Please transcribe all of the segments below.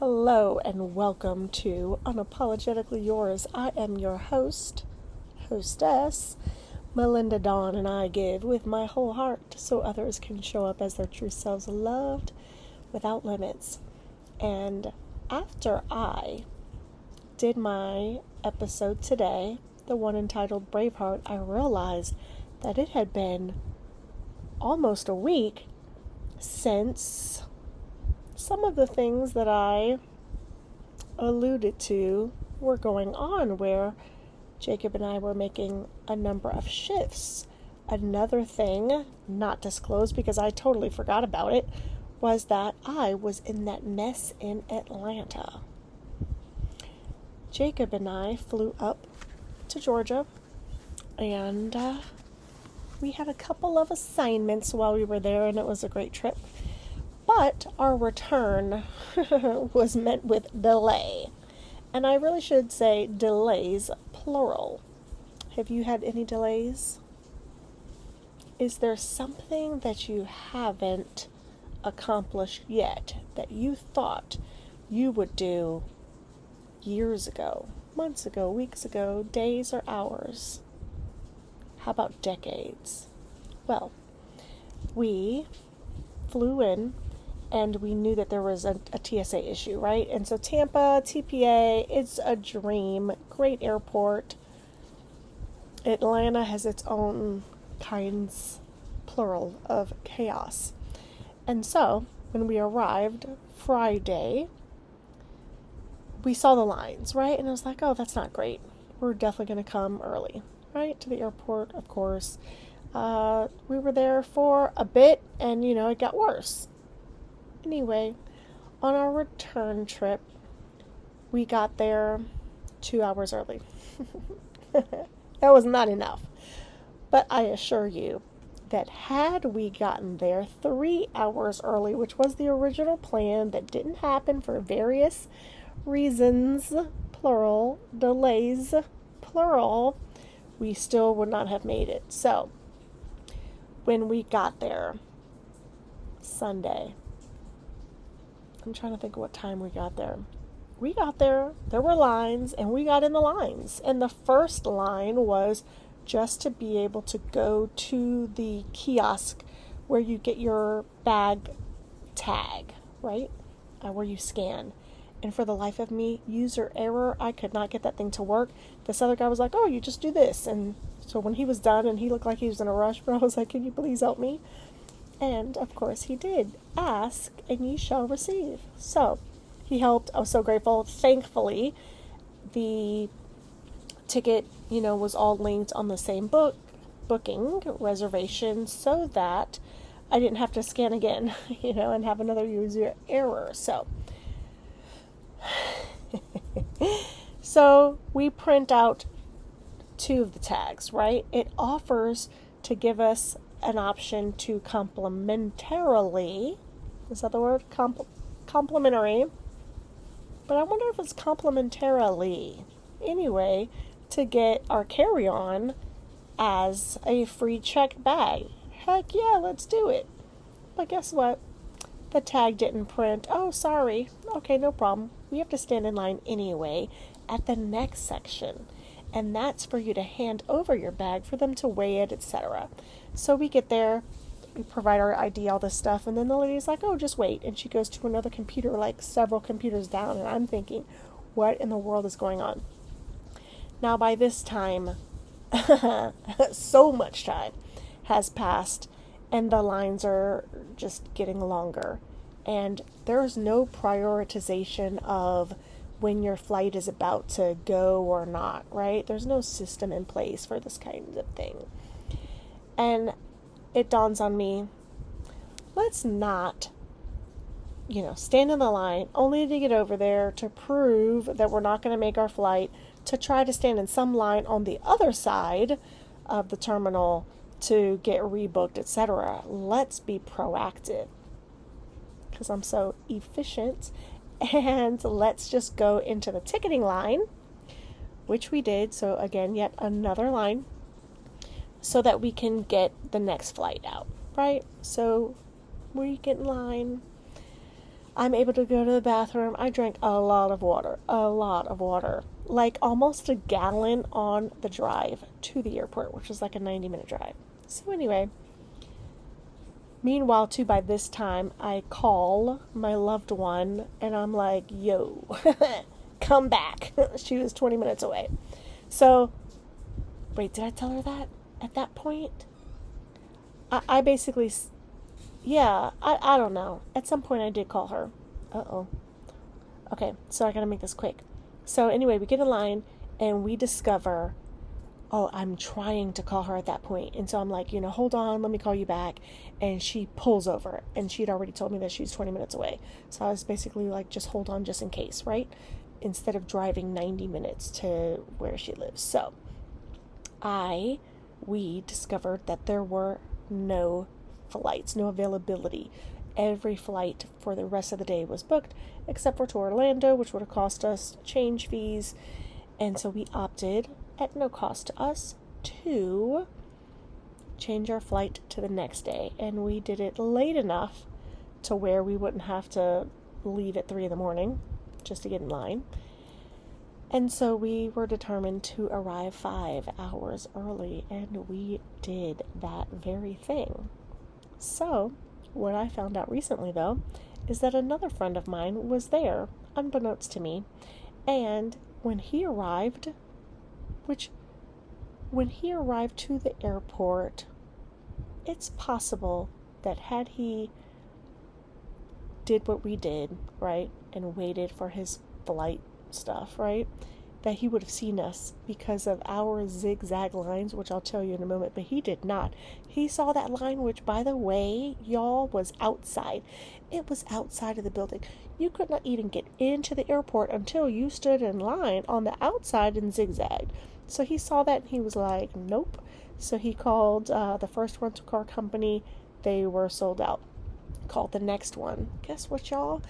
Hello and welcome to Unapologetically Yours. I am your hostess, Melinda Dawn, and I give with my whole heart so others can show up as their true selves, loved without limits. And after I did my episode today, the one entitled Braveheart, I realized that it had been almost a week since some of the things that I alluded to were going on, where Jacob and I were making a number of shifts. Another thing, not disclosed because I totally forgot about it, was that I was in that mess in Atlanta. Jacob and I flew up to Georgia, and we had a couple of assignments while we were there, and it was a great trip. But our return was met with delay. And I really should say delays, plural. Have you had any delays? Is there something that you haven't accomplished yet that you thought you would do years ago, months ago, weeks ago, days or hours? How about decades? Well, we flew in and we knew that there was a TSA issue, right? And so Tampa, TPA, it's a dream. Great airport. Atlanta has its own kinds, plural, of chaos. And so when we arrived Friday, we saw the lines, right? And I was like, oh, that's not great. We're definitely going to come early, right? To the airport, of course. We were there for a bit and, it got worse. Anyway, on our return trip, we got there 2 hours early. That was not enough. But I assure you that had we gotten there 3 hours early, which was the original plan that didn't happen for various reasons, plural, delays, plural, we still would not have made it. So, when we got there, Sunday, I'm trying to think of what time we got there. We got there were lines, and we got in the lines. And the first line was just to be able to go to the kiosk where you get your bag tag, right? Where you scan. And for the life of me, user error, I could not get that thing to work. This other guy was like, oh, you just do this. And so when he was done, and he looked like he was in a rush, but I was like, can you please help me? And, of course, he did. Ask, and ye shall receive. So, he helped. I was so grateful. Thankfully, the ticket, was all linked on the same booking reservation, so that I didn't have to scan again, and have another user error. So, we print out 2 of the tags, right? It offers to give us an option to complementarily, is that the word? Complimentary. But I wonder if it's complementarily. Anyway, to get our carry-on as a free checked bag. Heck yeah, let's do it. But guess what? The tag didn't print. Oh, sorry. Okay, no problem. We have to stand in line anyway at the next section. And that's for you to hand over your bag for them to weigh it, etc. So we get there, we provide our ID, all this stuff, and then the lady's like, oh, just wait. And she goes to another computer, like several computers down, and I'm thinking, what in the world is going on? Now, by this time, so much time has passed, and the lines are just getting longer. And there's no prioritization of when your flight is about to go or not, right? There's no system in place for this kind of thing. And it dawns on me, let's not, stand in the line only to get over there to prove that we're not going to make our flight, to try to stand in some line on the other side of the terminal to get rebooked, etc. Let's be proactive, because I'm so efficient. And let's just go into the ticketing line, which we did. So again, yet another line, so that we can get the next flight out, right? So we get in line. I'm able to go to the bathroom. I drank a lot of water, like almost a gallon on the drive to the airport, which was like a 90-minute drive. So anyway, meanwhile, too, by this time, I call my loved one and I'm like, yo, come back. She was 20 minutes away. So, wait, did I tell her that at that point? I basically, yeah, I don't know. At some point, I did call her. Uh-oh. Okay, so I gotta make this quick. So anyway, we get in line and we discover, oh, I'm trying to call her at that point. And so I'm like, hold on, let me call you back. And she pulls over. And she'd already told me that she's 20 minutes away. So I was basically like, just hold on just in case, right? Instead of driving 90 minutes to where she lives. So we discovered that there were no flights, no availability. Every flight for the rest of the day was booked, except for to Orlando, which would have cost us change fees. And so we opted, at no cost to us, to change our flight to the next day. And we did it late enough to where we wouldn't have to leave at 3 a.m. just to get in line. And so we were determined to arrive 5 hours early, and we did that very thing. So, what I found out recently, though, is that another friend of mine was there, unbeknownst to me, and when he arrived to the airport, it's possible that had he did what we did, right, and waited for his flight stuff, right, that he would have seen us because of our zigzag lines, which I'll tell you in a moment, but he did not. He saw that line, which, by the way, y'all, was outside. It was outside of the building. You could not even get into the airport until you stood in line on the outside and zigzagged. So he saw that and he was like, nope. So he called the first rental car company. They were sold out. Called the next one. Guess what, y'all?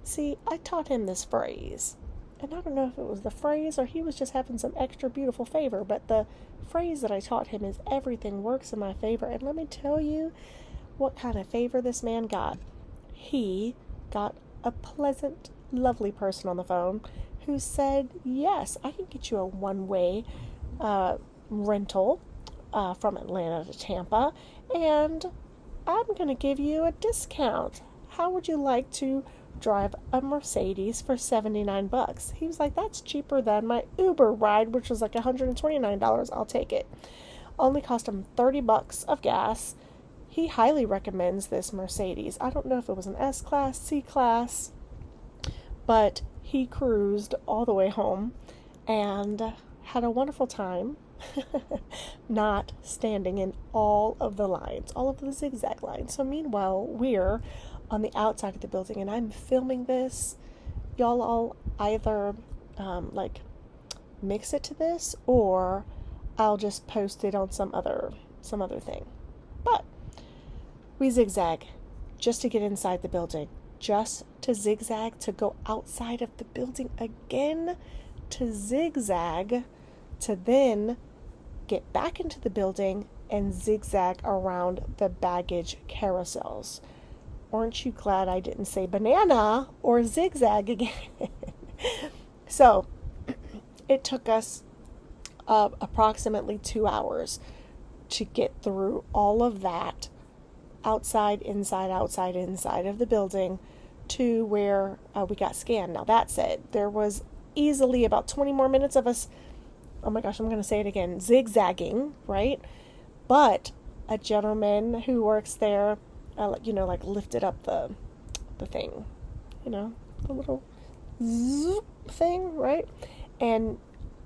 See, I taught him this phrase. And I don't know if it was the phrase or he was just having some extra beautiful favor, but the phrase that I taught him is everything works in my favor. And let me tell you what kind of favor this man got. He got a pleasant, lovely person on the phone who said, yes, I can get you a one-way rental from Atlanta to Tampa, and I'm going to give you a discount. How would you like to drive a Mercedes for $79? He was like, that's cheaper than my Uber ride, which was like $129. I'll take it. Only cost him $30 of gas. He highly recommends this Mercedes. I don't know if it was an S-Class, C-Class, but he cruised all the way home and had a wonderful time not standing in all of the lines, all of the zigzag lines. So meanwhile, we're on the outside of the building and I'm filming this. Y'all all either mix it to this or I'll just post it on some other thing. But we zigzag just to get inside the building, just to zigzag to go outside of the building again, to zigzag to then get back into the building and zigzag around the baggage carousels. Aren't you glad I didn't say banana or zigzag again? So it took us approximately 2 hours to get through all of that outside, inside of the building to where we got scanned. Now that said, there was easily about 20 more minutes of us, oh my gosh, I'm going to say it again, zigzagging, right? But a gentleman who works there, lifted up the thing, the little zoop thing, right? And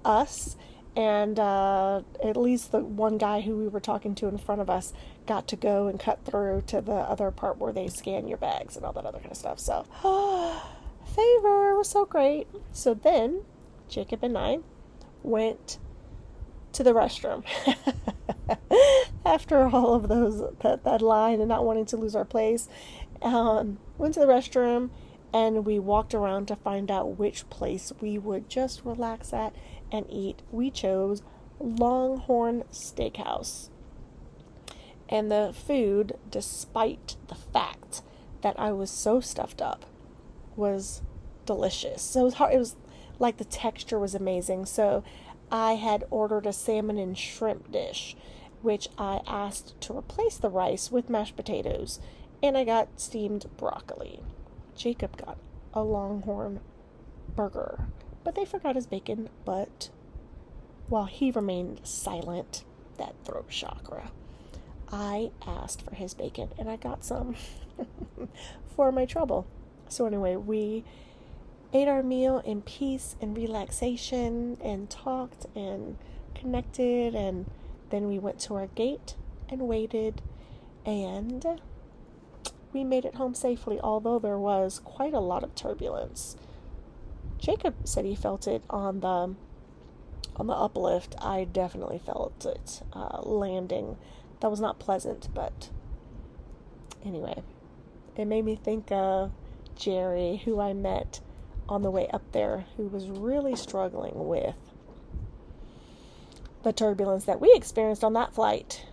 us and at least the one guy who we were talking to in front of us got to go and cut through to the other part where they scan your bags and all that other kind of stuff. So, favor was so great. So then Jacob and I went to the restroom after all of that line and not wanting to lose our place. Went to the restroom and we walked around to find out which place we would just relax at and eat. We chose Longhorn Steakhouse. And the food, despite the fact that I was so stuffed up, was delicious. So it was hard. It was like the texture was amazing. So I had ordered a salmon and shrimp dish, which I asked to replace the rice with mashed potatoes, and I got steamed broccoli. Jacob got a Longhorn burger, but they forgot his bacon. But while he remained silent, that throat chakra, I asked for his bacon, and I got some for my trouble. So anyway, we ate our meal in peace and relaxation and talked and connected, and then we went to our gate and waited, and we made it home safely, although there was quite a lot of turbulence. Jacob said he felt it on the uplift. I definitely felt it landing. That was not pleasant, but anyway, it made me think of Jerry, who I met on the way up there, who was really struggling with the turbulence that we experienced on that flight.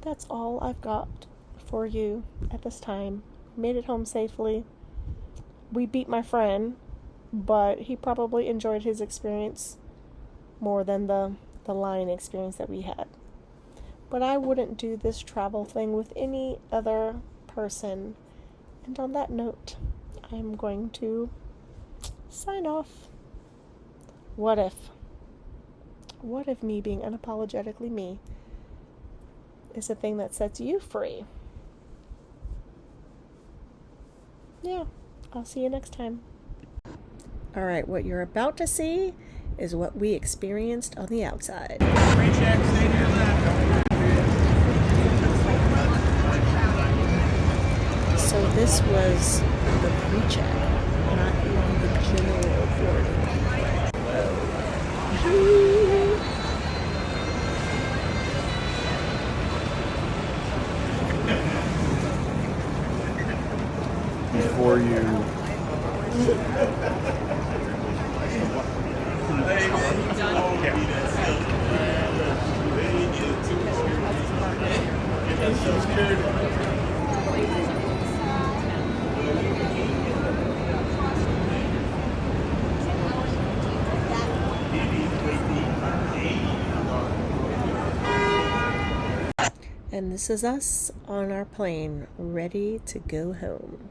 That's all I've got for you at this time. Made it home safely. We beat my friend, but he probably enjoyed his experience more than the line experience that we had. But I wouldn't do this travel thing with any other person. And on that note, I'm going to sign off. What if me being unapologetically me is the thing that sets you free? Yeah, I'll see you next time. All right, what you're about to see is what we experienced on the outside. So this was the pre-check, not even the general boarding. Before you And this is us on our plane, ready to go home.